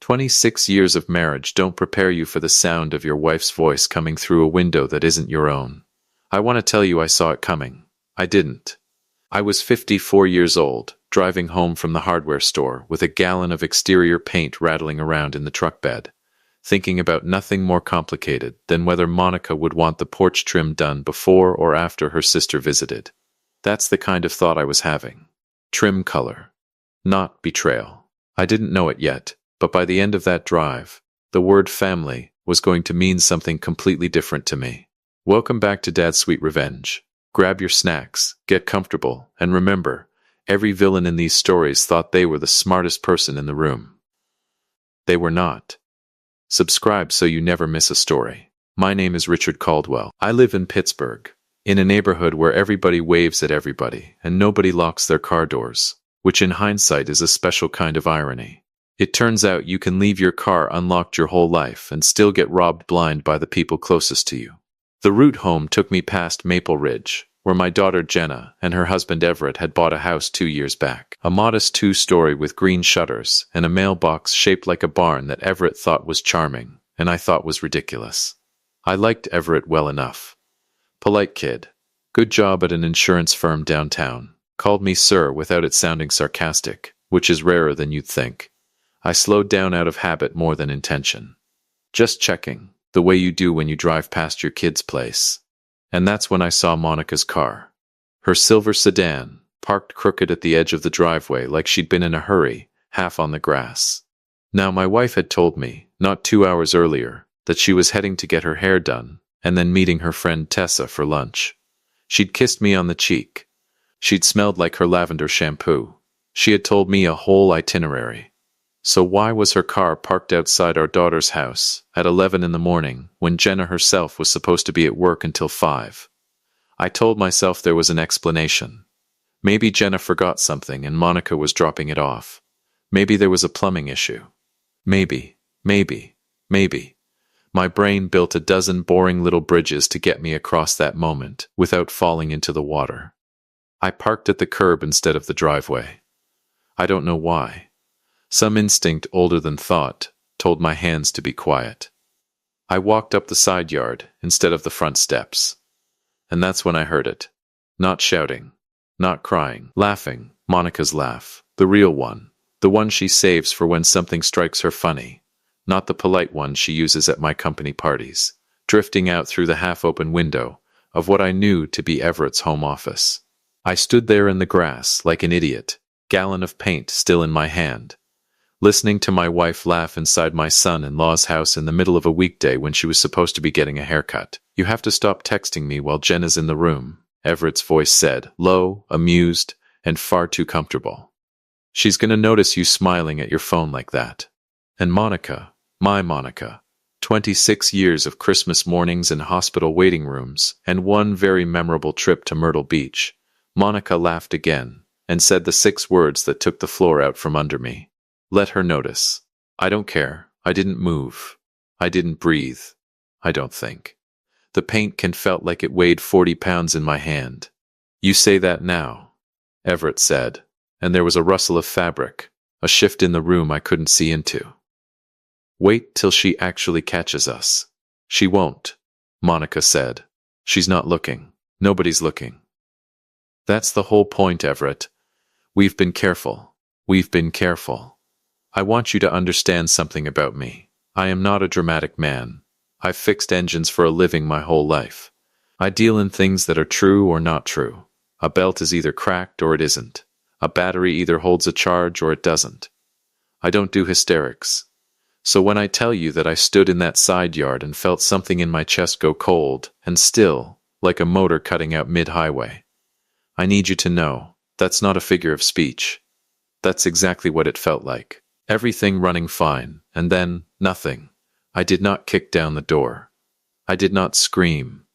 26 years of marriage don't prepare you for the sound of your wife's voice coming through a window that isn't your own. I want to tell you I saw it coming. I didn't. I was 54 years old, driving home from the hardware store with a gallon of exterior paint rattling around in the truck bed, thinking about nothing more complicated than whether Monica would want the porch trim done before or after her sister visited. That's the kind of thought I was having. Trim color. Not betrayal. I didn't know it yet, but by the end of that drive, the word family was going to mean something completely different to me. Welcome back to Dad's Sweet Revenge. Grab your snacks, get comfortable, and remember, every villain in these stories thought they were the smartest person in the room. They were not. Subscribe so you never miss a story. My name is Richard Caldwell. I live in Pittsburgh, in a neighborhood where everybody waves at everybody and nobody locks their car doors, which in hindsight is a special kind of irony. It turns out you can leave your car unlocked your whole life and still get robbed blind by the people closest to you. The route home took me past Maple Ridge, where my daughter Jenna and her husband Everett had bought a house 2 years back. A modest 2-story with green shutters and a mailbox shaped like a barn that Everett thought was charming, and I thought was ridiculous. I liked Everett well enough. Polite kid. Good job at an insurance firm downtown. Called me sir without it sounding sarcastic, which is rarer than you'd think. I slowed down out of habit more than intention. Just checking, the way you do when you drive past your kid's place. And that's when I saw Monica's car. Her silver sedan, parked crooked at the edge of the driveway like she'd been in a hurry, half on the grass. Now my wife had told me, not 2 hours earlier, that she was heading to get her hair done, and then meeting her friend Tessa for lunch. She'd kissed me on the cheek. She'd smelled like her lavender shampoo. She had told me a whole itinerary. So why was her car parked outside our daughter's house at 11 in the morning when Jenna herself was supposed to be at work until 5? I told myself there was an explanation. Maybe Jenna forgot something and Monica was dropping it off. Maybe there was a plumbing issue. Maybe. My brain built a dozen boring little bridges to get me across that moment without falling into the water. I parked at the curb instead of the driveway. I don't know why. Some instinct older than thought told my hands to be quiet. I walked up the side yard instead of the front steps. And that's when I heard it. Not shouting, not crying, laughing, Monica's laugh, the real one, the one she saves for when something strikes her funny, not the polite one she uses at my company parties, drifting out through the half-open window of what I knew to be Everett's home office. I stood there in the grass like an idiot, gallon of paint still in my hand, listening to my wife laugh inside my son-in-law's house in the middle of a weekday when she was supposed to be getting a haircut. You have to stop texting me while Jenna's in the room, Everett's voice said, low, amused, and far too comfortable. She's gonna notice you smiling at your phone like that. And Monica, my Monica, 26 years of Christmas mornings in hospital waiting rooms, and one very memorable trip to Myrtle Beach. Monica laughed again, and said the 6 words that took the floor out from under me. Let her notice. I don't care. I didn't move. I didn't breathe. I don't think. The paint can felt like it weighed 40 pounds in my hand. You say that now, Everett said, and there was a rustle of fabric, a shift in the room I couldn't see into. Wait till she actually catches us. She won't, Monica said. She's not looking. Nobody's looking. That's the whole point, Everett. We've been careful. We've been careful. I want you to understand something about me. I am not a dramatic man. I've fixed engines for a living my whole life. I deal in things that are true or not true. A belt is either cracked or it isn't. A battery either holds a charge or it doesn't. I don't do hysterics. So when I tell you that I stood in that side yard and felt something in my chest go cold and still, like a motor cutting out mid-highway, I need you to know that's not a figure of speech. That's exactly what it felt like. Everything running fine, and then nothing. I did not kick down the door. I did not scream.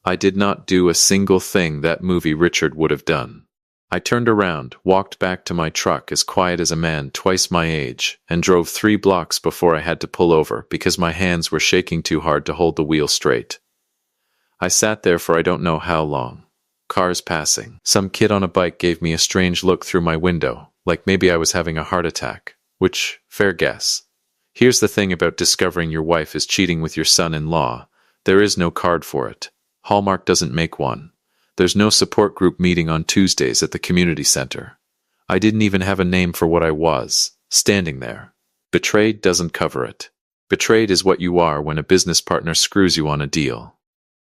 I did not do a single thing that movie Richard would have done. I turned around, walked back to my truck as quiet as a man twice my age, and drove 3 blocks before I had to pull over because my hands were shaking too hard to hold the wheel straight. I sat there for I don't know how long. Cars passing. Some kid on a bike gave me a strange look through my window, like maybe I was having a heart attack. Which, fair guess. Here's the thing about discovering your wife is cheating with your son-in-law. There is no card for it. Hallmark doesn't make one. There's no support group meeting on Tuesdays at the community center. I didn't even have a name for what I was, standing there. Betrayed doesn't cover it. Betrayed is what you are when a business partner screws you on a deal.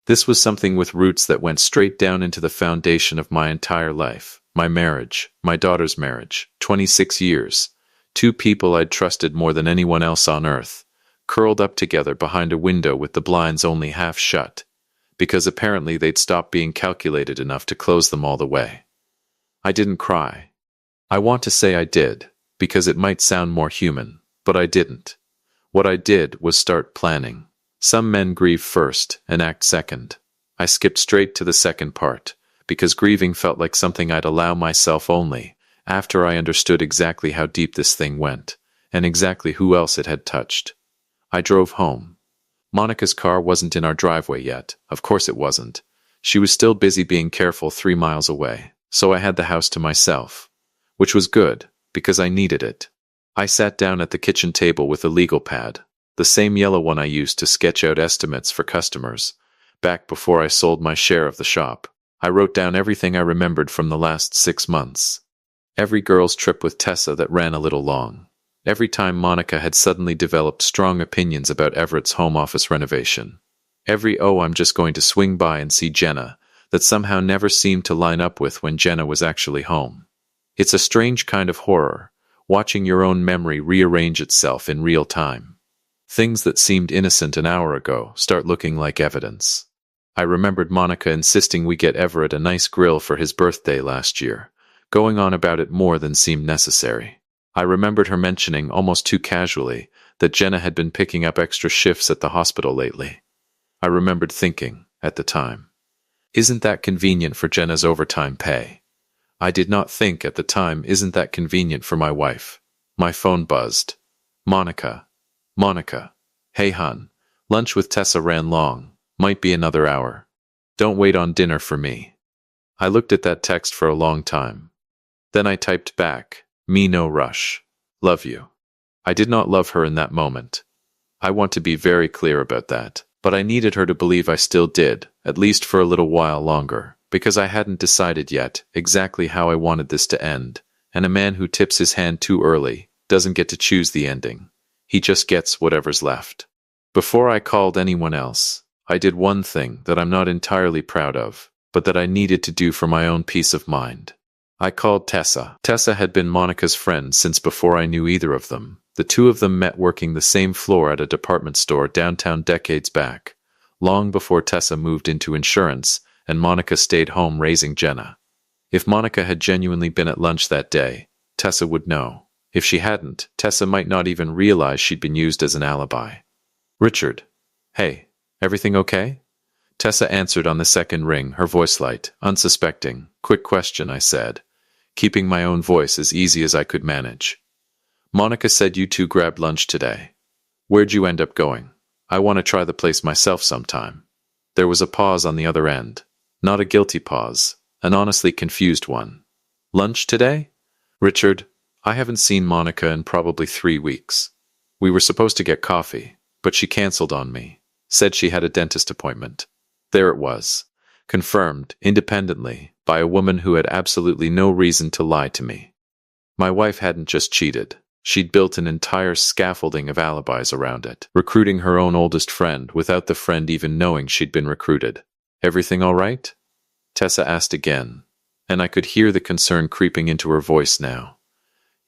This was something with roots that went straight down into the foundation of my entire life. My marriage, my daughter's marriage, 26 years. Two people I'd trusted more than anyone else on earth, curled up together behind a window with the blinds only half shut, because apparently they'd stopped being calculated enough to close them all the way. I didn't cry. I want to say I did, because it might sound more human, but I didn't. What I did was start planning. Some men grieve first and act second. I skipped straight to the second part, because grieving felt like something I'd allow myself only after I understood exactly how deep this thing went, and exactly who else it had touched. I drove home. Monica's car wasn't in our driveway yet. Of course it wasn't. She was still busy being careful 3 miles away, so I had the house to myself, which was good, because I needed it. I sat down at the kitchen table with a legal pad, the same yellow one I used to sketch out estimates for customers, back before I sold my share of the shop. I wrote down everything I remembered from the last 6 months. Every girl's trip with Tessa that ran a little long. Every time Monica had suddenly developed strong opinions about Everett's home office renovation. Every I'm just going to swing by and see Jenna that somehow never seemed to line up with when Jenna was actually home. It's a strange kind of horror, watching your own memory rearrange itself in real time. Things that seemed innocent an hour ago start looking like evidence. I remembered Monica insisting we get Everett a nice grill for his birthday last year, going on about it more than seemed necessary. I remembered her mentioning, almost too casually, that Jenna had been picking up extra shifts at the hospital lately. I remembered thinking, at the time, isn't that convenient for Jenna's overtime pay? I did not think at the time, isn't that convenient for my wife? My phone buzzed. Monica. Monica. Hey hun, lunch with Tessa ran long. Might be another hour. Don't wait on dinner for me. I looked at that text for a long time. Then I typed back, me no rush. Love you. I did not love her in that moment. I want to be very clear about that, but I needed her to believe I still did, at least for a little while longer, because I hadn't decided yet exactly how I wanted this to end, and a man who tips his hand too early doesn't get to choose the ending. He just gets whatever's left. Before I called anyone else, I did one thing that I'm not entirely proud of, but that I needed to do for my own peace of mind. I called Tessa. Tessa had been Monica's friend since before I knew either of them. The two of them met working the same floor at a department store downtown decades back, long before Tessa moved into insurance and Monica stayed home raising Jenna. If Monica had genuinely been at lunch that day, Tessa would know. If she hadn't, Tessa might not even realize she'd been used as an alibi. Richard. Hey, everything okay? Tessa answered on the second ring, her voice light, unsuspecting. Quick question, I said, keeping my own voice as easy as I could manage. Monica said you two grabbed lunch today. Where'd you end up going? I want to try the place myself sometime. There was a pause on the other end. Not a guilty pause, an honestly confused one. Lunch today? Richard, I haven't seen Monica in probably 3 weeks. We were supposed to get coffee, but she canceled on me. Said she had a dentist appointment. There it was. Confirmed, independently, by a woman who had absolutely no reason to lie to me. My wife hadn't just cheated. She'd built an entire scaffolding of alibis around it, recruiting her own oldest friend without the friend even knowing she'd been recruited. Everything all right? Tessa asked again, and I could hear the concern creeping into her voice now.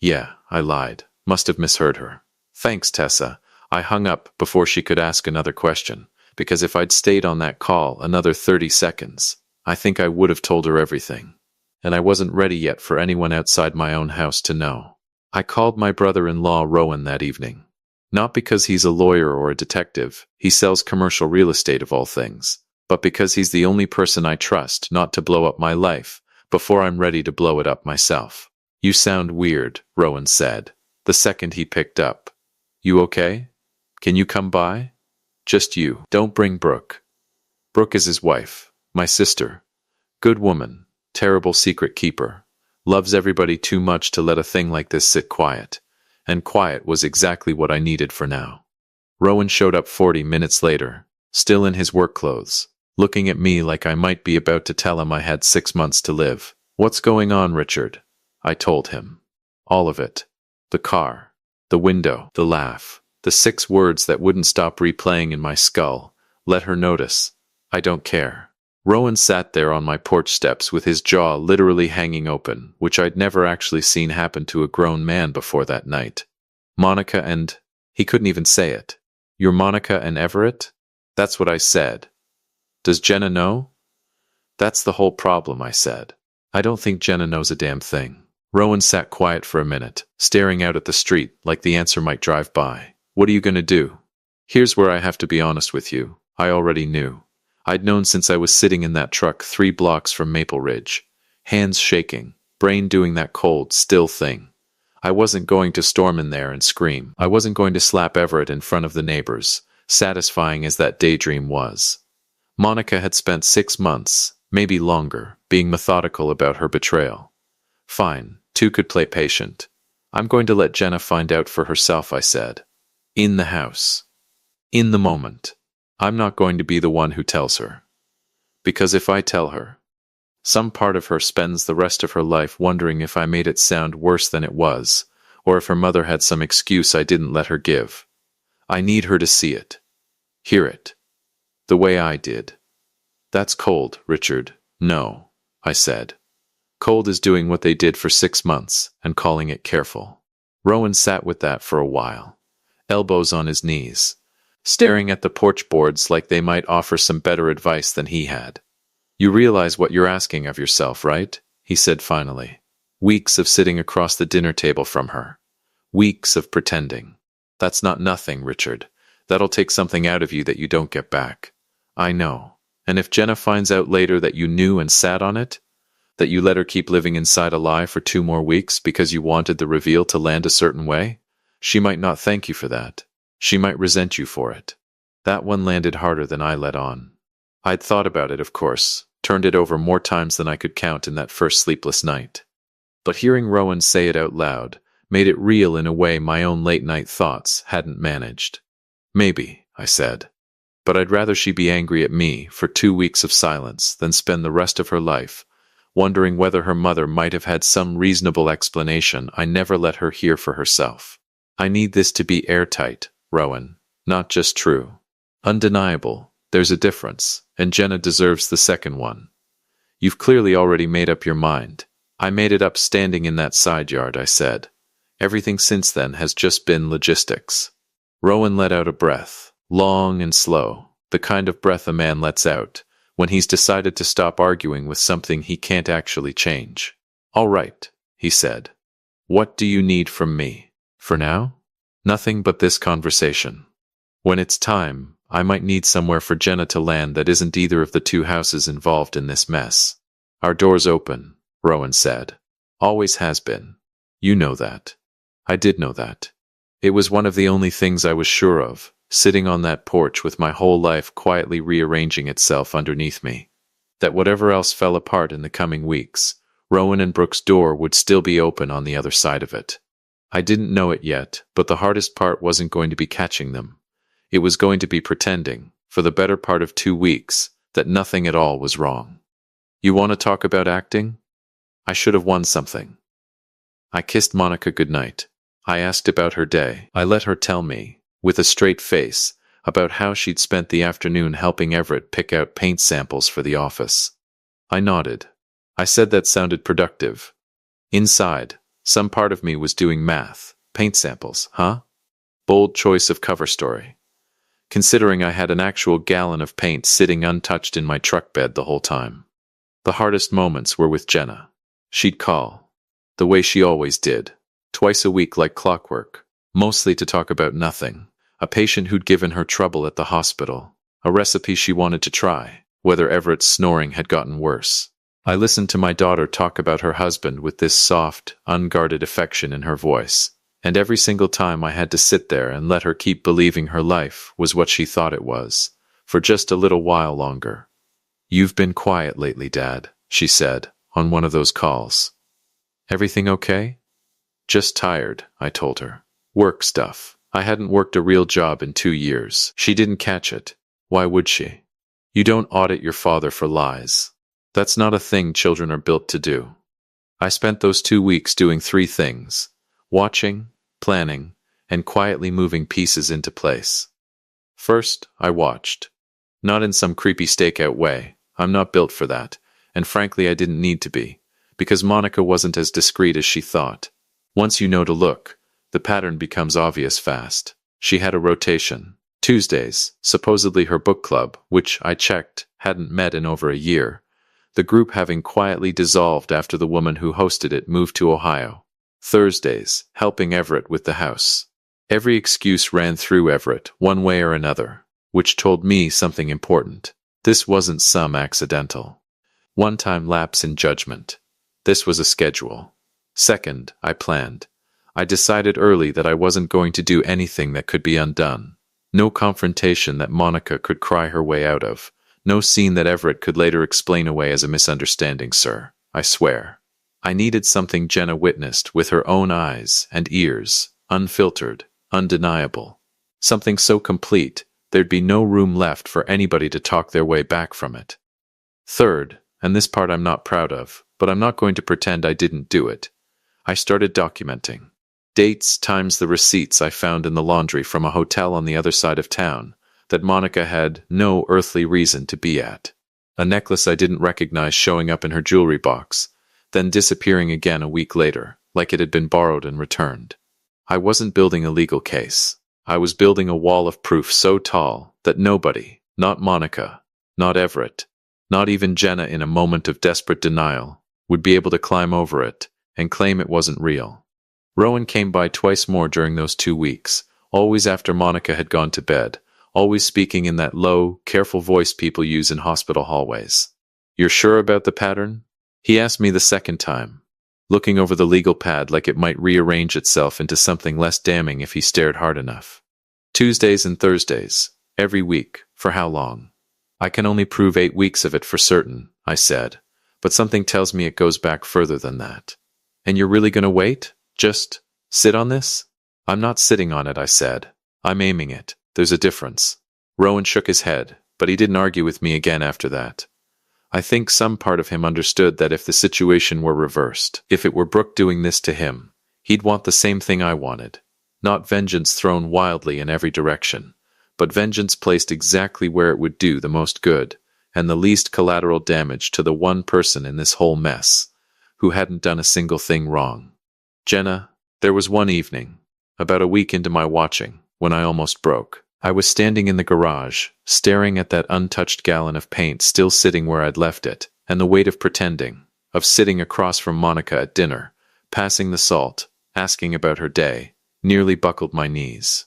Yeah, I lied. Must have misheard her. Thanks, Tessa. I hung up before she could ask another question, because if I'd stayed on that call another 30 seconds, I think I would have told her everything. And I wasn't ready yet for anyone outside my own house to know. I called my brother-in-law Rowan that evening. Not because he's a lawyer or a detective, he sells commercial real estate of all things, but because he's the only person I trust not to blow up my life before I'm ready to blow it up myself. You sound weird, Rowan said, the second he picked up. You okay? Can you come by? Just you. Don't bring Brooke. Brooke is his wife, my sister. Good woman, terrible secret keeper. Loves everybody too much to let a thing like this sit quiet. and quiet was exactly what I needed for now. Rowan showed up 40 minutes later, still in his work clothes, looking at me like I might be about to tell him I had 6 months to live. "What's going on, Richard?" I told him. All of it. The car, the window, the laugh, the 6 words that wouldn't stop replaying in my skull. Let her notice. I don't care. Rowan sat there on my porch steps with his jaw literally hanging open, which I'd never actually seen happen to a grown man before that night. Monica and... He couldn't even say it. "You're Monica and Everett?" That's what I said. "Does Jenna know?" "That's the whole problem," I said. "I don't think Jenna knows a damn thing." Rowan sat quiet for a minute, staring out at the street like the answer might drive by. "What are you going to do?" Here's where I have to be honest with you. I already knew. I'd known since I was sitting in that truck 3 blocks from Maple Ridge. Hands shaking, brain doing that cold, still thing. I wasn't going to storm in there and scream. I wasn't going to slap Everett in front of the neighbors, satisfying as that daydream was. Monica had spent 6 months, maybe longer, being methodical about her betrayal. Fine, 2 could play patient. "I'm going to let Jenna find out for herself," I said. In the house. In the moment. I'm not going to be the one who tells her. Because if I tell her, some part of her spends the rest of her life wondering if I made it sound worse than it was, or if her mother had some excuse I didn't let her give. I need her to see it. Hear it. The way I did. "That's cold, Richard." "No," I said. "Cold is doing what they did for 6 months and calling it careful." Rowan sat with that for a while, elbows on his knees, staring at the porch boards like they might offer some better advice than he had. "You realize what you're asking of yourself, right?" he said finally. "Weeks of sitting across the dinner table from her. Weeks of pretending. That's not nothing, Richard. That'll take something out of you that you don't get back. I know. And if Jenna finds out later that you knew and sat on it, that you let her keep living inside a lie for 2 more weeks because you wanted the reveal to land a certain way, she might not thank you for that. She might resent you for it." That one landed harder than I let on. I'd thought about it, of course, turned it over more times than I could count in that first sleepless night. But hearing Rowan say it out loud made it real in a way my own late-night thoughts hadn't managed. "Maybe," I said. "But I'd rather she be angry at me for 2 weeks of silence than spend the rest of her life wondering whether her mother might have had some reasonable explanation I never let her hear for herself. I need this to be airtight, Rowan, not just true. Undeniable. There's a difference, and Jenna deserves the second one. You've clearly already made up your mind." "I made it up standing in that side yard," I said. "Everything since then has just been logistics." Rowan let out a breath, long and slow, the kind of breath a man lets out when he's decided to stop arguing with something he can't actually change. "All right," he said. "What do you need from me? For now? Nothing but this conversation. When it's time, I might need somewhere for Jenna to land that isn't either of the 2 houses involved in this mess." "Our door's open," Rowan said. "Always has been. You know that." I did know that. It was one of the only things I was sure of, sitting on that porch with my whole life quietly rearranging itself underneath me. That whatever else fell apart in the coming weeks, Rowan and Brooke's door would still be open on the other side of it. I didn't know it yet, but the hardest part wasn't going to be catching them. It was going to be pretending, for the better part of 2 weeks, that nothing at all was wrong. "You want to talk about acting? I should have won something." I kissed Monica goodnight. I asked about her day. I let her tell me, with a straight face, about how she'd spent the afternoon helping Everett pick out paint samples for the office. I nodded. I said that sounded productive. Inside, some part of me was doing math. Paint samples, huh? Bold choice of cover story. Considering I had an actual gallon of paint sitting untouched in my truck bed the whole time. The hardest moments were with Jenna. She'd call, the way she always did, twice a week like clockwork, mostly to talk about nothing. A patient who'd given her trouble at the hospital, a recipe she wanted to try, whether Everett's snoring had gotten worse. I listened to my daughter talk about her husband with this soft, unguarded affection in her voice, and every single time I had to sit there and let her keep believing her life was what she thought it was, for just a little while longer. "You've been quiet lately, Dad," she said, on one of those calls. "Everything okay?" "Just tired," I told her. Work stuff. I hadn't worked a real job in 2 years. She didn't catch it. Why would she? You don't audit your father for lies. That's not a thing children are built to do. I spent those 2 weeks doing 3 things: watching, planning, and quietly moving pieces into place. First, I watched. Not in some creepy stakeout way. I'm not built for that, and frankly I didn't need to be, because Monica wasn't as discreet as she thought. Once you know to look, the pattern becomes obvious fast. She had a rotation. Tuesdays, supposedly her book club, which I checked, hadn't met in over a year, the group having quietly dissolved after the woman who hosted it moved to Ohio. Thursdays, helping Everett with the house. Every excuse ran through Everett, one way or another, which told me something important. This wasn't some accidental one-time lapse in judgment. This was a schedule. Second, I planned. I decided early that I wasn't going to do anything that could be undone. No confrontation that Monica could cry her way out of. No scene that Everett could later explain away as a misunderstanding, sir. I swear. I needed something Jenna witnessed with her own eyes and ears, unfiltered, undeniable. Something so complete, there'd be no room left for anybody to talk their way back from it. Third, and this part I'm not proud of, but I'm not going to pretend I didn't do it, I started documenting. Dates times the receipts I found in the laundry from a hotel on the other side of town that Monica had no earthly reason to be at. A necklace I didn't recognize showing up in her jewelry box, then disappearing again a week later, like it had been borrowed and returned. I wasn't building a legal case. I was building a wall of proof so tall that nobody, not Monica, not Everett, not even Jenna in a moment of desperate denial, would be able to climb over it and claim it wasn't real. Rowan came by twice more during those 2 weeks, always after Monica had gone to bed, always speaking in that low, careful voice people use in hospital hallways. "You're sure about the pattern?" he asked me the second time, looking over the legal pad like it might rearrange itself into something less damning if he stared hard enough. Tuesdays and Thursdays, every week. For how long? I can only prove 8 weeks of it for certain, I said, but something tells me it goes back further than that. And you're really going to wait? Just sit on this? I'm not sitting on it, I said. I'm aiming it. There's a difference. Rowan shook his head, but he didn't argue with me again after that. I think some part of him understood that if the situation were reversed, if it were Brooke doing this to him, he'd want the same thing I wanted. Not vengeance thrown wildly in every direction, but vengeance placed exactly where it would do the most good and the least collateral damage to the one person in this whole mess who hadn't done a single thing wrong. Jenna, there was one evening, about a week into my watching, when I almost broke. I was standing in the garage, staring at that untouched gallon of paint still sitting where I'd left it, and the weight of pretending, of sitting across from Monica at dinner, passing the salt, asking about her day, nearly buckled my knees.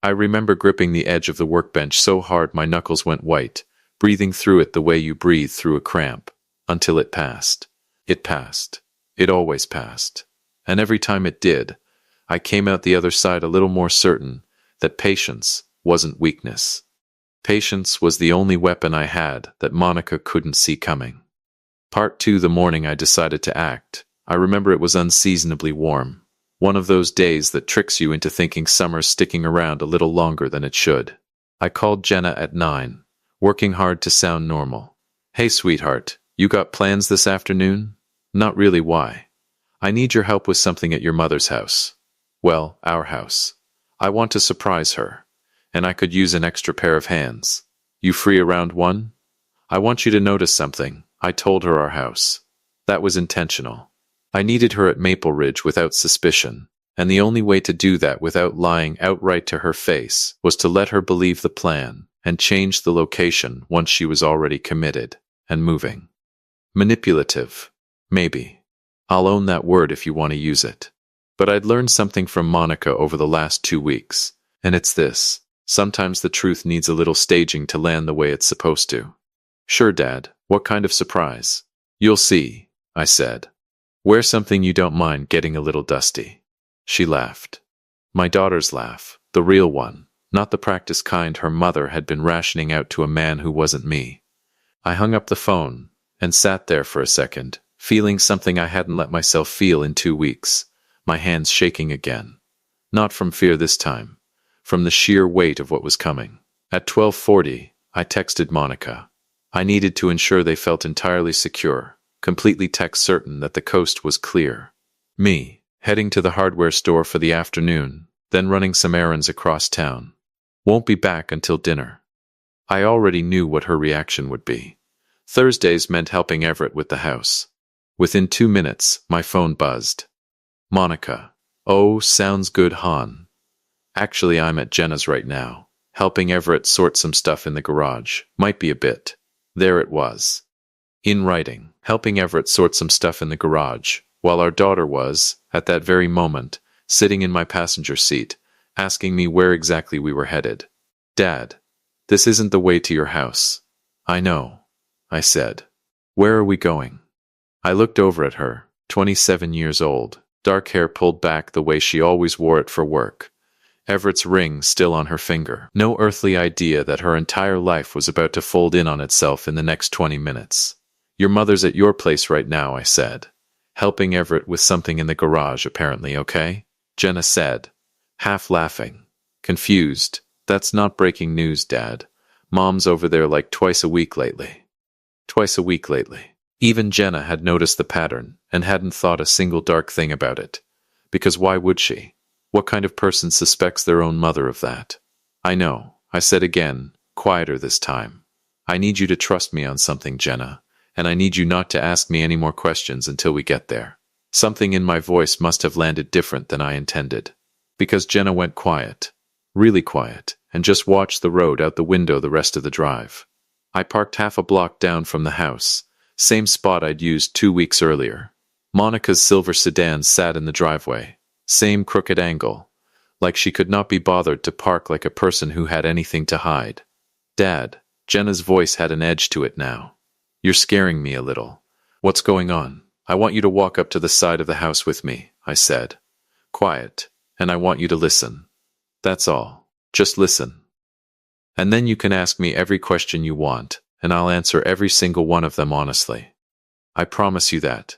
I remember gripping the edge of the workbench so hard my knuckles went white, breathing through it the way you breathe through a cramp, until it passed. It passed. It always passed. And every time it did, I came out the other side a little more certain that patience wasn't weakness. Patience was the only weapon I had that Monica couldn't see coming. Part 2. The morning I decided to act, I remember it was unseasonably warm. One of those days that tricks you into thinking summer's sticking around a little longer than it should. I called Jenna at 9, working hard to sound normal. "Hey, sweetheart, you got plans this afternoon?" "Not really, why?" "I need your help with something at your mother's house." "Well, our house. I want to surprise her, and I could use an extra pair of hands. You free around 1? I want you to notice something." I told her our house. That was intentional. I needed her at Maple Ridge without suspicion, and the only way to do that without lying outright to her face was to let her believe the plan and change the location once she was already committed and moving. Manipulative. Maybe. I'll own that word if you want to use it. But I'd learned something from Monica over the last 2 weeks, and it's this. Sometimes the truth needs a little staging to land the way it's supposed to. "Sure, Dad. What kind of surprise?" "You'll see," I said. "Wear something you don't mind getting a little dusty." She laughed. My daughter's laugh, the real one, not the practice kind her mother had been rationing out to a man who wasn't me. I hung up the phone and sat there for a second, feeling something I hadn't let myself feel in 2 weeks, my hands shaking again. Not from fear this time, from the sheer weight of what was coming. At 12:40, I texted Monica. I needed to ensure they felt entirely secure, completely tech certain that the coast was clear. Me, heading to the hardware store for the afternoon, then running some errands across town. Won't be back until dinner. I already knew what her reaction would be. Thursdays meant helping Everett with the house. Within 2 minutes, my phone buzzed. Monica. Oh, sounds good, hon. Actually, I'm at Jenna's right now, helping Everett sort some stuff in the garage. Might be a bit. There it was. In writing, helping Everett sort some stuff in the garage, while our daughter was, at that very moment, sitting in my passenger seat, asking me where exactly we were headed. Dad, this isn't the way to your house. I know, I said. Where are we going? I looked over at her, 27 years old, dark hair pulled back the way she always wore it for work. Everett's ring still on her finger. No earthly idea that her entire life was about to fold in on itself in the next 20 minutes. Your mother's at your place right now, I said. Helping Everett with something in the garage, apparently, okay? Jenna said, half laughing. Confused. That's not breaking news, Dad. Mom's over there like twice a week lately. Twice a week lately. Even Jenna had noticed the pattern and hadn't thought a single dark thing about it. Because why would she? What kind of person suspects their own mother of that? I know, I said again, quieter this time. I need you to trust me on something, Jenna, and I need you not to ask me any more questions until we get there. Something in my voice must have landed different than I intended. Because Jenna went quiet, really quiet, and just watched the road out the window the rest of the drive. I parked half a block down from the house, same spot I'd used 2 weeks earlier. Monica's silver sedan sat in the driveway. Same crooked angle, like she could not be bothered to park like a person who had anything to hide. Dad, Jenna's voice had an edge to it now. You're scaring me a little. What's going on? I want you to walk up to the side of the house with me, I said. Quiet, and I want you to listen. That's all. Just listen. And then you can ask me every question you want, and I'll answer every single one of them honestly. I promise you that.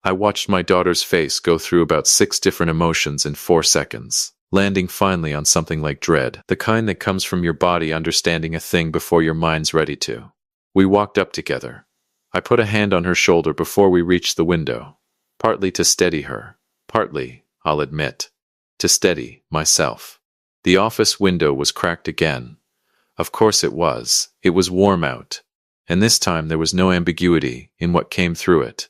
I watched my daughter's face go through about 6 different emotions in 4 seconds, landing finally on something like dread, the kind that comes from your body understanding a thing before your mind's ready to. We walked up together. I put a hand on her shoulder before we reached the window, partly to steady her, partly, I'll admit, to steady myself. The office window was cracked again. Of course it was. It was warm out. And this time there was no ambiguity in what came through it.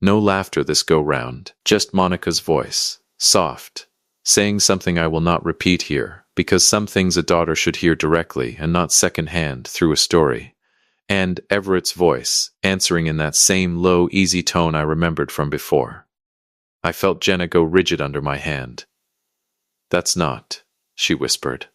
No laughter this go-round, just Monica's voice, soft, saying something I will not repeat here, because some things a daughter should hear directly and not second-hand through a story. And Everett's voice, answering in that same low, easy tone I remembered from before. I felt Jenna go rigid under my hand. That's not, she whispered.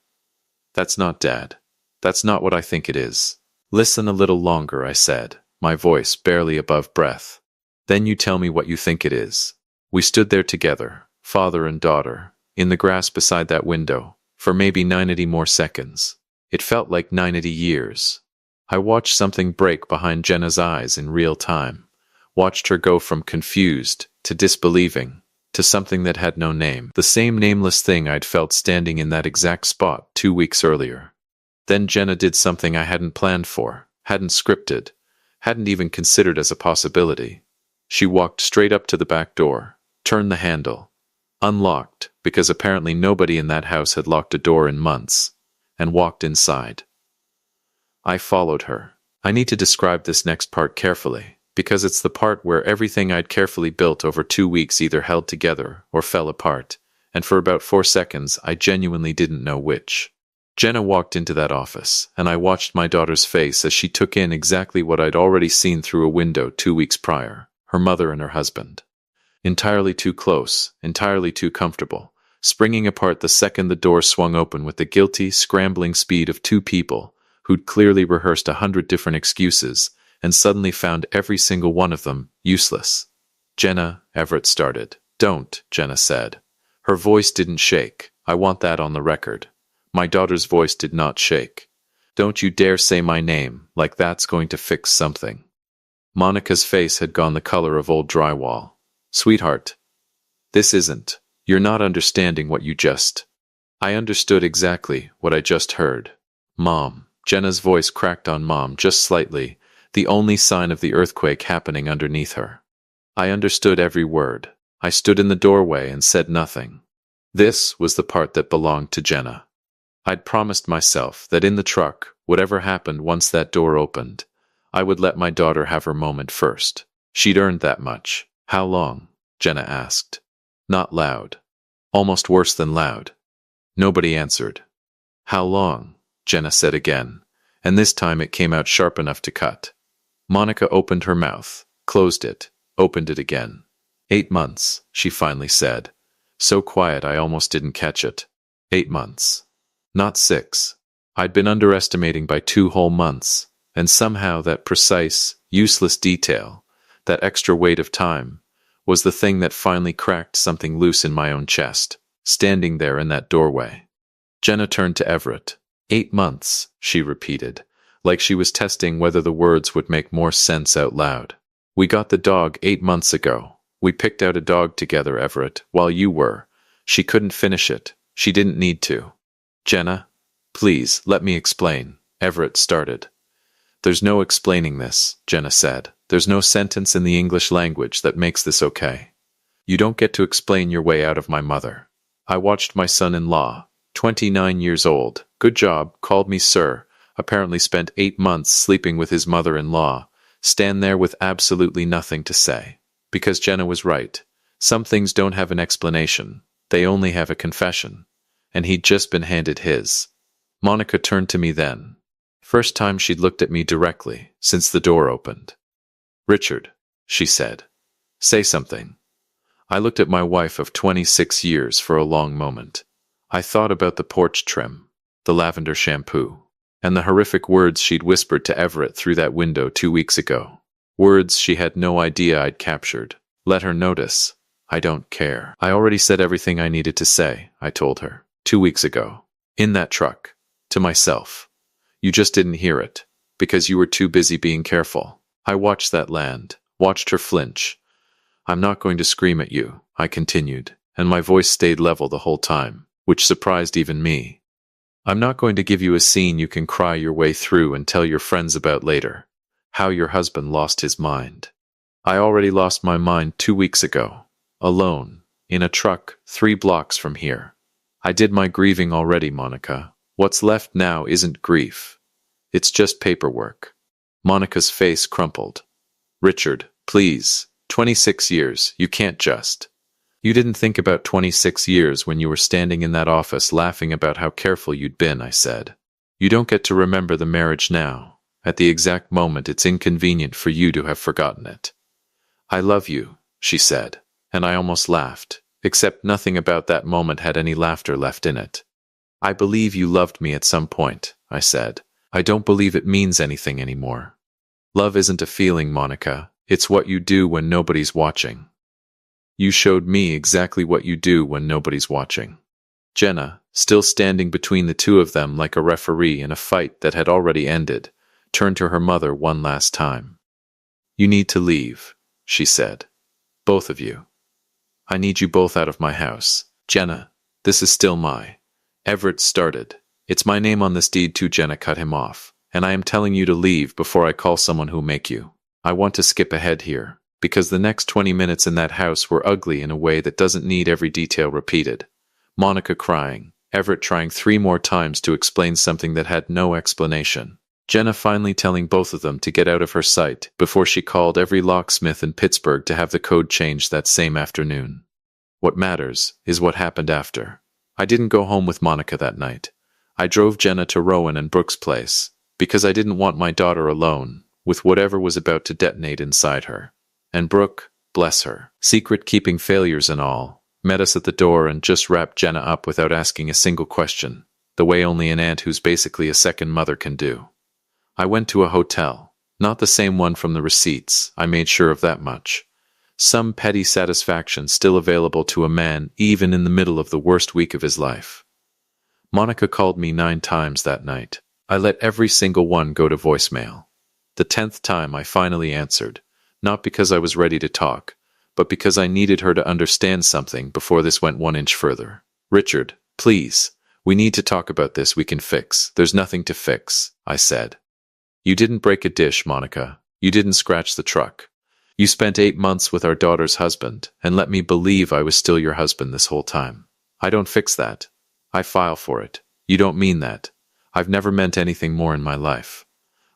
That's not, Dad. That's not what I think it is. Listen a little longer, I said, my voice barely above breath. Then you tell me what you think it is. We stood there together, father and daughter, in the grass beside that window, for maybe 90 more seconds. It felt like 90 years. I watched something break behind Jenna's eyes in real time, watched her go from confused to disbelieving, to something that had no name, the same nameless thing I'd felt standing in that exact spot 2 weeks earlier. Then Jenna did something I hadn't planned for, hadn't scripted, hadn't even considered as a possibility. She walked straight up to the back door, turned the handle, unlocked, because apparently nobody in that house had locked a door in months, and walked inside. I followed her. I need to describe this next part carefully, because it's the part where everything I'd carefully built over 2 weeks either held together or fell apart, and for about 4 seconds I genuinely didn't know which. Jenna walked into that office, and I watched my daughter's face as she took in exactly what I'd already seen through a window 2 weeks prior. Her mother and her husband. Entirely too close, entirely too comfortable, springing apart the second the door swung open with the guilty, scrambling speed of 2 people who'd clearly rehearsed 100 different excuses and suddenly found every single one of them useless. Jenna, Everett started. Don't, Jenna said. Her voice didn't shake. I want that on the record. My daughter's voice did not shake. Don't you dare say my name, like that's going to fix something. Monica's face had gone the color of old drywall. Sweetheart, this isn't. You're not understanding what you just... I understood exactly what I just heard. Mom. Jenna's voice cracked on Mom just slightly, the only sign of the earthquake happening underneath her. I understood every word. I stood in the doorway and said nothing. This was the part that belonged to Jenna. I'd promised myself that in the truck, whatever happened once that door opened, I would let my daughter have her moment first. She'd earned that much. How long? Jenna asked. Not loud. Almost worse than loud. Nobody answered. How long? Jenna said again, and this time it came out sharp enough to cut. Monica opened her mouth, closed it, opened it again. 8 months, she finally said. So quiet I almost didn't catch it. 8 months. Not 6. I'd been underestimating by 2 whole months, and somehow that precise, useless detail, that extra weight of time, was the thing that finally cracked something loose in my own chest, standing there in that doorway. Jenna turned to Everett. 8 months, she repeated, like she was testing whether the words would make more sense out loud. We got the dog 8 months ago. We picked out a dog together, Everett, while you were. She couldn't finish it. She didn't need to. Jenna, please, let me explain, Everett started. There's no explaining this, Jenna said. There's no sentence in the English language that makes this okay. You don't get to explain your way out of my mother. I watched my son-in-law, 29 years old, good job, called me sir, apparently spent 8 months sleeping with his mother-in-law, stand there with absolutely nothing to say. Because Jenna was right. Some things don't have an explanation. They only have a confession. And he'd just been handed his. Monica turned to me then. First time she'd looked at me directly since the door opened. Richard, she said. Say something. I looked at my wife of 26 years for a long moment. I thought about the porch trim, the lavender shampoo, and the horrific words she'd whispered to Everett through that window 2 weeks ago. Words she had no idea I'd captured. Let her notice. I don't care. I already said everything I needed to say, I told her, 2 weeks ago. In that truck. To myself. You just didn't hear it. Because you were too busy being careful. I watched that land. Watched her flinch. I'm not going to scream at you, I continued, and my voice stayed level the whole time, which surprised even me. I'm not going to give you a scene you can cry your way through and tell your friends about later. How your husband lost his mind. I already lost my mind 2 weeks ago. Alone. In a truck 3 blocks from here. I did my grieving already, Monica. What's left now isn't grief. It's just paperwork. Monica's face crumpled. Richard, please. 26 years. You can't just. You didn't think about 26 years when you were standing in that office laughing about how careful you'd been, I said. You don't get to remember the marriage now. At the exact moment it's inconvenient for you to have forgotten it. I love you, she said, and I almost laughed, except nothing about that moment had any laughter left in it. I believe you loved me at some point, I said. I don't believe it means anything anymore. Love isn't a feeling, Monica. It's what you do when nobody's watching. You showed me exactly what you do when nobody's watching. Jenna, still standing between the two of them like a referee in a fight that had already ended, turned to her mother one last time. You need to leave, she said. Both of you. I need you both out of my house. Jenna, this is still my... Everett started. It's my name on this deed too, Jenna cut him off. And I am telling you to leave before I call someone who'll make you. I want to skip ahead here, because the next 20 minutes in that house were ugly in a way that doesn't need every detail repeated. Monica crying, Everett trying 3 more times to explain something that had no explanation. Jenna finally telling both of them to get out of her sight before she called every locksmith in Pittsburgh to have the code changed that same afternoon. What matters is what happened after. I didn't go home with Monica that night. I drove Jenna to Rowan and Brooke's place, because I didn't want my daughter alone with whatever was about to detonate inside her. And Brooke, bless her, secret-keeping failures and all, met us at the door and just wrapped Jenna up without asking a single question, the way only an aunt who's basically a second mother can do. I went to a hotel, not the same one from the receipts, I made sure of that much. Some petty satisfaction still available to a man even in the middle of the worst week of his life. Monica called me 9 times that night. I let every single one go to voicemail. The 10th time I finally answered, not because I was ready to talk, but because I needed her to understand something before this went 1 inch further. "Richard, please. We need to talk about this. We can fix." "There's nothing to fix," I said. "You didn't break a dish, Monica. You didn't scratch the truck. You spent 8 months with our daughter's husband, and let me believe I was still your husband this whole time. I don't fix that. I file for it. You don't mean that. I've never meant anything more in my life."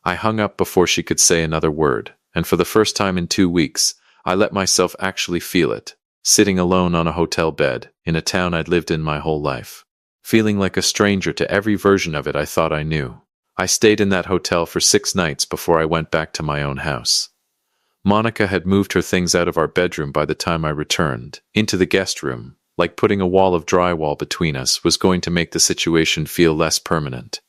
I hung up before she could say another word, and for the first time in 2 weeks, I let myself actually feel it, sitting alone on a hotel bed, in a town I'd lived in my whole life, feeling like a stranger to every version of it I thought I knew. I stayed in that hotel for 6 nights before I went back to my own house. Monica had moved her things out of our bedroom by the time I returned, into the guest room, like putting a wall of drywall between us was going to make the situation feel less permanent.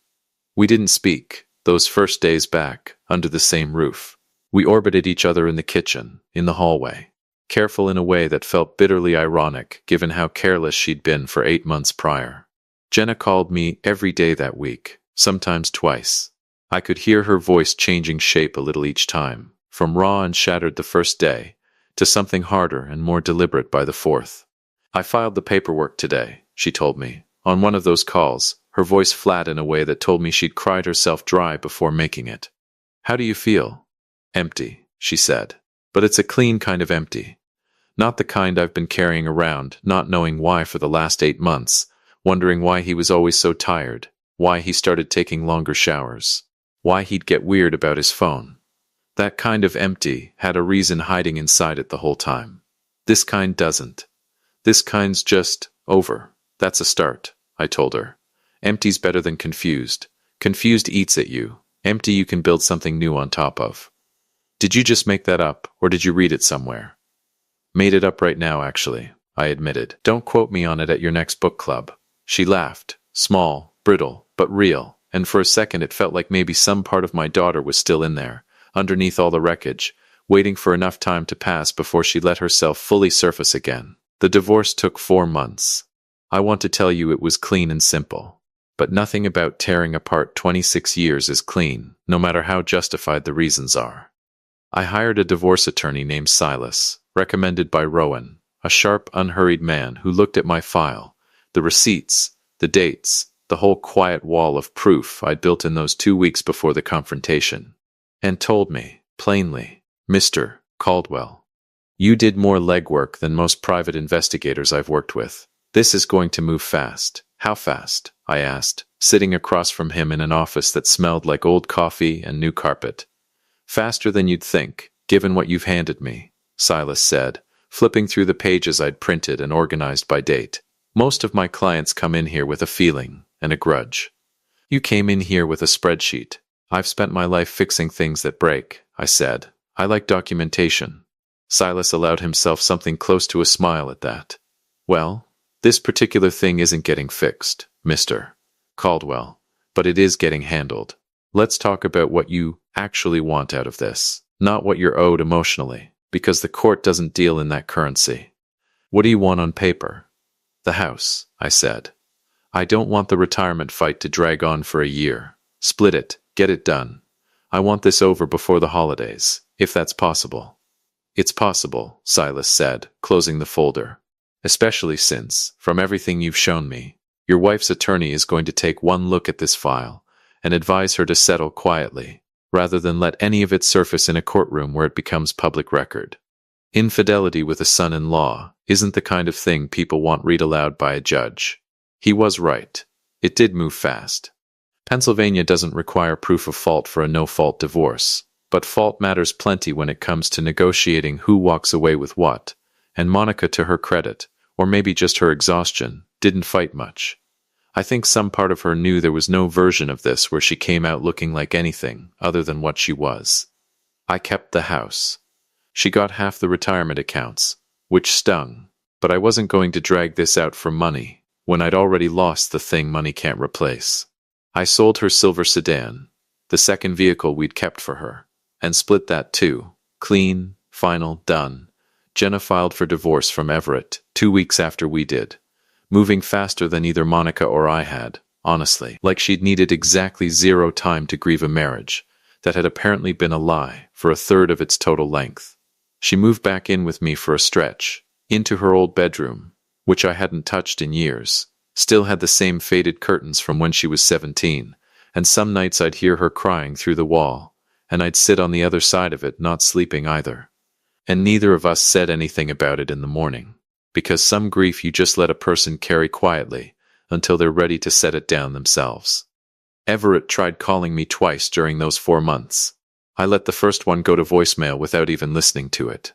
We didn't speak, those first days back, under the same roof. We orbited each other in the kitchen, in the hallway, careful in a way that felt bitterly ironic given how careless she'd been for 8 months prior. Jenna called me every day that week, sometimes twice. I could hear her voice changing shape a little each time, from raw and shattered the first day, to something harder and more deliberate by the fourth. "I filed the paperwork today," she told me. On one of those calls, her voice flat in a way that told me she'd cried herself dry before making it. "How do you feel?" "Empty," she said. "But it's a clean kind of empty. Not the kind I've been carrying around, not knowing why for the last 8 months, wondering why he was always so tired, why he started taking longer showers, why he'd get weird about his phone. That kind of empty had a reason hiding inside it the whole time. This kind doesn't. This kind's just over. That's a start," I told her. "Empty's better than confused. Confused eats at you. Empty you can build something new on top of." "Did you just make that up, or did you read it somewhere?" "Made it up right now, actually," I admitted. "Don't quote me on it at your next book club." She laughed, small, brittle, but real, and for a second it felt like maybe some part of my daughter was still in there, underneath all the wreckage, waiting for enough time to pass before she let herself fully surface again. "The divorce took 4 months. I want to tell you it was clean and simple. But nothing about tearing apart 26 years is clean, no matter how justified the reasons are. I hired a divorce attorney named Silas, recommended by Rowan, a sharp, unhurried man who looked at my file, the receipts, the dates, the whole quiet wall of proof I'd built in those 2 weeks before the confrontation, and told me, plainly, "Mr. Caldwell, you did more legwork than most private investigators I've worked with. This is going to move fast." "How fast?" I asked, sitting across from him in an office that smelled like old coffee and new carpet. "Faster than you'd think, given what you've handed me," Silas said, flipping through the pages I'd printed and organized by date. "Most of my clients come in here with a feeling and a grudge. You came in here with a spreadsheet. I've spent my life fixing things that break," I said. "I like documentation." Silas allowed himself something close to a smile at that. "Well, this particular thing isn't getting fixed, Mr. Caldwell, but it is getting handled. Let's talk about what you actually want out of this, not what you're owed emotionally, because the court doesn't deal in that currency. What do you want on paper?" "The house," I said. "I don't want the retirement fight to drag on for a year. Split it, get it done. I want this over before the holidays, if that's possible." "It's possible," Silas said, closing the folder. "Especially since, from everything you've shown me, your wife's attorney is going to take one look at this file and advise her to settle quietly, rather than let any of it surface in a courtroom where it becomes public record. Infidelity with a son-in-law isn't the kind of thing people want read aloud by a judge." He was right. It did move fast. Pennsylvania doesn't require proof of fault for a no-fault divorce, but fault matters plenty when it comes to negotiating who walks away with what, and Monica, to her credit, or maybe just her exhaustion, didn't fight much. I think some part of her knew there was no version of this where she came out looking like anything other than what she was. I kept the house. She got half the retirement accounts, which stung, but I wasn't going to drag this out for money when I'd already lost the thing money can't replace. I sold her silver sedan, the second vehicle we'd kept for her, and split that too. Clean, final, done. Jenna filed for divorce from Everett 2 weeks after we did, moving faster than either Monica or I had, honestly, like she'd needed exactly 0 time to grieve a marriage that had apparently been a lie for a third of its total length. She moved back in with me for a stretch, into her old bedroom, which I hadn't touched in years. Still had the same faded curtains from when she was 17, and some nights I'd hear her crying through the wall, and I'd sit on the other side of it, not sleeping either. And neither of us said anything about it in the morning, because some grief you just let a person carry quietly until they're ready to set it down themselves. Everett tried calling me twice during those 4 months. I let the first one go to voicemail without even listening to it.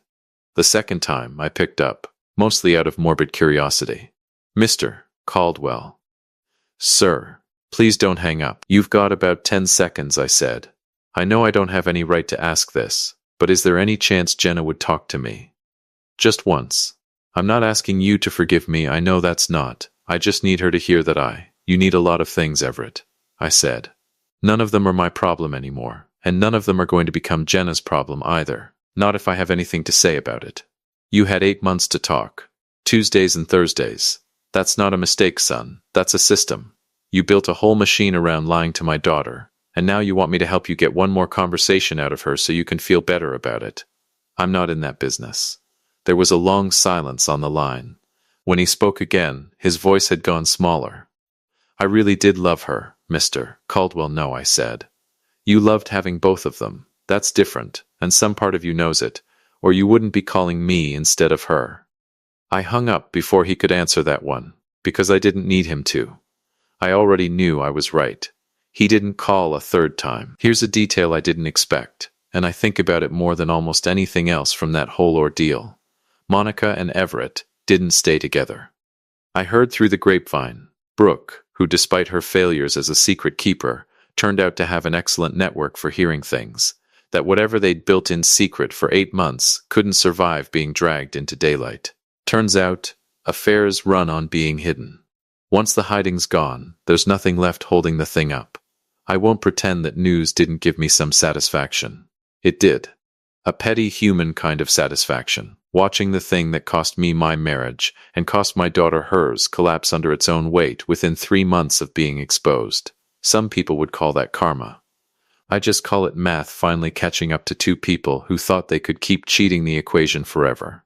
The second time I picked up, mostly out of morbid curiosity. "Mr. Caldwell." "Sir, please don't hang up. You've got about 10 seconds, I said. I know I don't have any right to ask this, but is there any chance Jenna would talk to me? Just once. I'm not asking you to forgive me, I know that's not. I just need her to hear that you need a lot of things, Everett," I said. "None of them are my problem anymore, and none of them are going to become Jenna's problem either. Not if I have anything to say about it. You had 8 months to talk. Tuesdays and Thursdays. That's not a mistake, son. That's a system. You built a whole machine around lying to my daughter, and now you want me to help you get one more conversation out of her so you can feel better about it. I'm not in that business." There was a long silence on the line. When he spoke again, his voice had gone smaller. "I really did love her, Mr. Caldwell." "No," I said. "You loved having both of them. That's different, and some part of you knows it, or you wouldn't be calling me instead of her." I hung up before he could answer that one, because I didn't need him to. I already knew I was right. He didn't call a third time. Here's a detail I didn't expect, and I think about it more than almost anything else from that whole ordeal. Monica and Everett didn't stay together. I heard through the grapevine, Brooke, who despite her failures as a secret keeper, turned out to have an excellent network for hearing things, that whatever they'd built in secret for 8 months couldn't survive being dragged into daylight. Turns out, affairs run on being hidden. Once the hiding's gone, there's nothing left holding the thing up. I won't pretend that news didn't give me some satisfaction. It did. A petty human kind of satisfaction. Watching the thing that cost me my marriage and cost my daughter hers collapse under its own weight within 3 months of being exposed. Some people would call that karma. I just call it math finally catching up to 2 people who thought they could keep cheating the equation forever.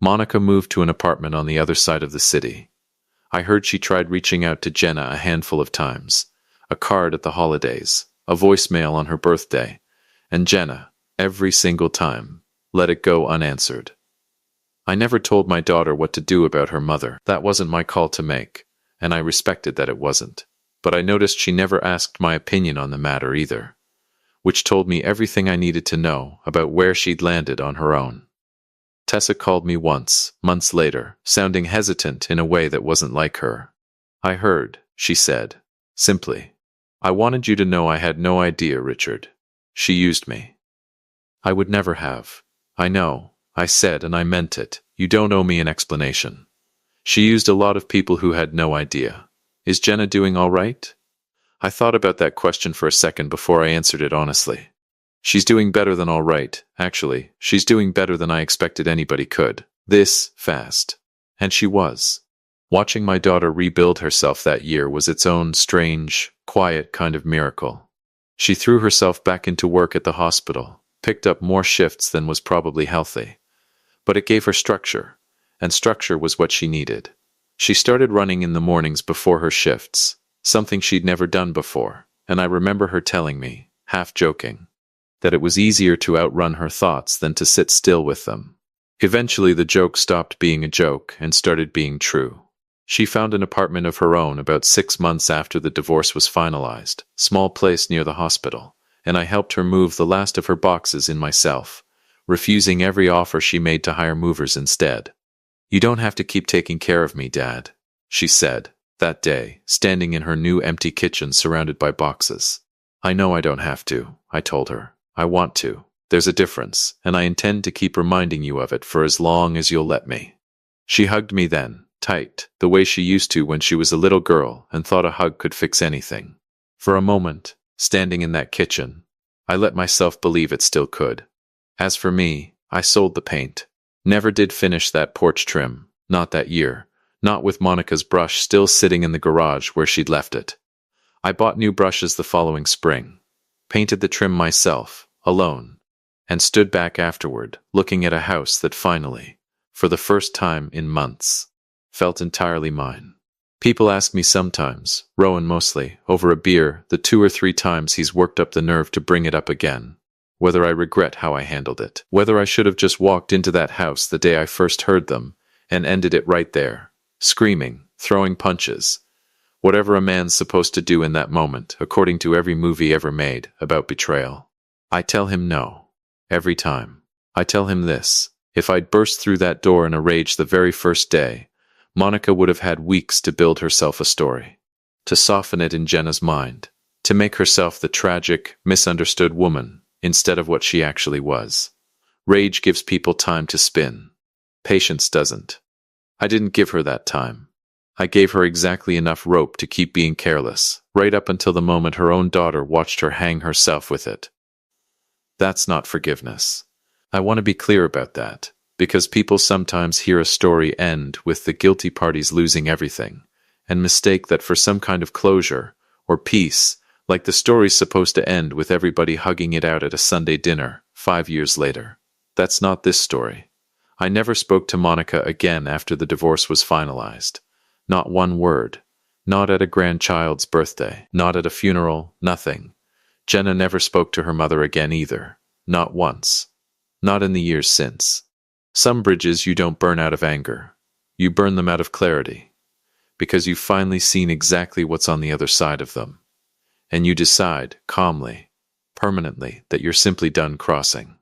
Monica moved to an apartment on the other side of the city. I heard she tried reaching out to Jenna a handful of times. A card at the holidays, a voicemail on her birthday, and Jenna, every single time, let it go unanswered. I never told my daughter what to do about her mother. That wasn't my call to make, and I respected that it wasn't. But I noticed she never asked my opinion on the matter either, which told me everything I needed to know about where she'd landed on her own. Tessa called me once, months later, sounding hesitant in a way that wasn't like her. "I heard," she said, simply. "I wanted you to know I had no idea, Richard. She used me." "I would never have." "I know," I said, and I meant it. "You don't owe me an explanation. She used a lot of people who had no idea. Is Jenna doing all right?" I thought about that question for a second before I answered it honestly. "She's doing better than all right. Actually, she's doing better than I expected anybody could. This fast." And she was. Watching my daughter rebuild herself that year was its own strange, quiet kind of miracle. She threw herself back into work at the hospital, picked up more shifts than was probably healthy. But it gave her structure, and structure was what she needed. She started running in the mornings before her shifts, something she'd never done before, and I remember her telling me, half joking, that it was easier to outrun her thoughts than to sit still with them. Eventually the joke stopped being a joke and started being true. She found an apartment of her own about 6 months after the divorce was finalized, small place near the hospital, and I helped her move the last of her boxes in myself, refusing every offer she made to hire movers instead. "You don't have to keep taking care of me, Dad," she said, that day, standing in her new empty kitchen surrounded by boxes. "I know I don't have to," I told her. "I want to. There's a difference, and I intend to keep reminding you of it for as long as you'll let me." She hugged me then, tight, the way she used to when she was a little girl and thought a hug could fix anything. For a moment, standing in that kitchen, I let myself believe it still could. As for me, I sold the paint. Never did finish that porch trim, not that year, not with Monica's brush still sitting in the garage where she'd left it. I bought new brushes the following spring. Painted the trim myself, alone. and stood back afterward, looking at a house that finally, for the first time in months, felt entirely mine. People ask me sometimes, Rowan mostly, over a beer, the 2 or 3 times he's worked up the nerve to bring it up again, whether I regret how I handled it, whether I should have just walked into that house the day I first heard them and ended it right there, screaming, throwing punches, whatever a man's supposed to do in that moment, according to every movie ever made about betrayal. I tell him no. Every time. I tell him this: if I'd burst through that door in a rage the very first day, Monica would have had weeks to build herself a story, to soften it in Jenna's mind, to make herself the tragic, misunderstood woman instead of what she actually was. Rage gives people time to spin. Patience doesn't. I didn't give her that time. I gave her exactly enough rope to keep being careless, right up until the moment her own daughter watched her hang herself with it. That's not forgiveness. I want to be clear about that, because people sometimes hear a story end with the guilty parties losing everything, and mistake that for some kind of closure or peace, like the story's supposed to end with everybody hugging it out at a Sunday dinner 5 years later. That's not this story. I never spoke to Monica again after the divorce was finalized. Not one word. Not at a grandchild's birthday. Not at a funeral. Nothing. Jenna never spoke to her mother again either. Not once. Not in the years since. Some bridges you don't burn out of anger. You burn them out of clarity. Because you've finally seen exactly what's on the other side of them. And you decide, calmly, permanently, that you're simply done crossing.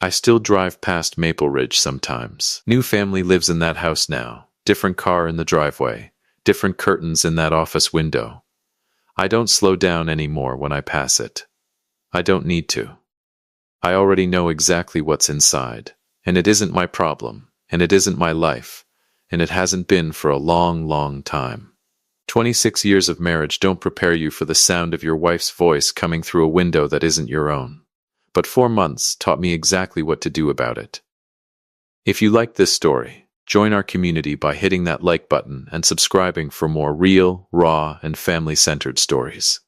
I still drive past Maple Ridge sometimes. New family lives in that house now. Different car in the driveway. Different curtains in that office window. I don't slow down anymore when I pass it. I don't need to. I already know exactly what's inside. And it isn't my problem. And it isn't my life. And it hasn't been for a long, long time. 26 years of marriage don't prepare you for the sound of your wife's voice coming through a window that isn't your own. But 4 months taught me exactly what to do about it. If you like this story, join our community by hitting that like button and subscribing for more real, raw, and family-centered stories.